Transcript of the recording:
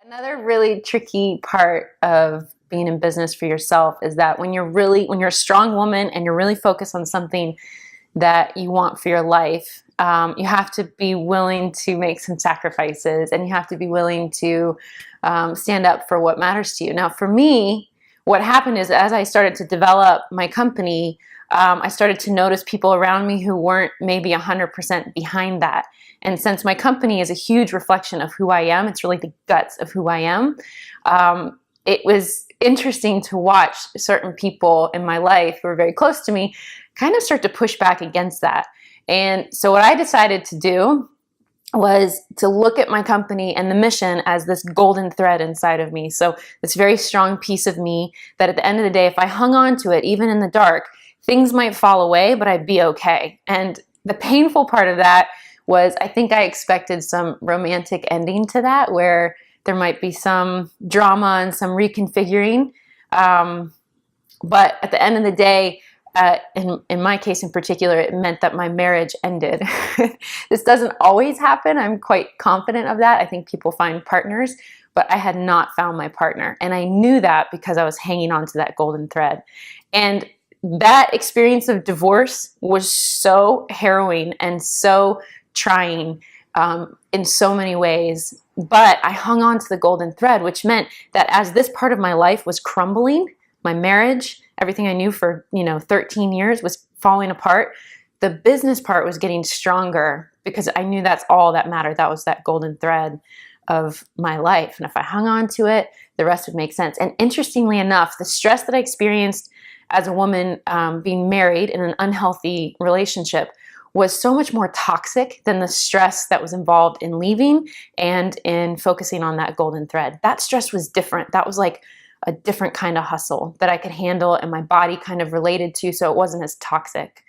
Another really tricky part of being in business for yourself is that when you're a strong woman and you're really focused on something that you want for your life, you have to be willing to make some sacrifices, and you have to be willing to stand up for what matters to you. Now, for me, what happened is as I started to develop my company, I started to notice people around me who weren't maybe 100% behind that. And since my company is a huge reflection of who I am, it's really the guts of who I am, it was interesting to watch certain people in my life who were very close to me kind of start to push back against that. And so what I decided to do was to look at my company and the mission as this golden thread inside of me. So this very strong piece of me that at the end of the day, if I hung on to it, even in the dark, things might fall away, but I'd be okay. And the painful part of that was I think I expected some romantic ending to that, where there might be some drama and some reconfiguring. But at the end of the day, in my case in particular, it meant that my marriage ended. This doesn't always happen. I'm quite confident of that. I think people find partners, but I had not found my partner. And I knew that because I was hanging on to that golden thread. And that experience of divorce was so harrowing and so trying in so many ways. But I hung on to the golden thread, which meant that as this part of my life was crumbling, my marriage, everything I knew for 13 years was falling apart, the business part was getting stronger because I knew that's all that mattered. That was that golden thread of my life. And if I hung on to it, the rest would make sense. And interestingly enough, the stress that I experienced as a woman being married in an unhealthy relationship was so much more toxic than the stress that was involved in leaving and in focusing on that golden thread. That stress was different. That was like a different kind of hustle that I could handle and my body kind of related to, so it wasn't as toxic.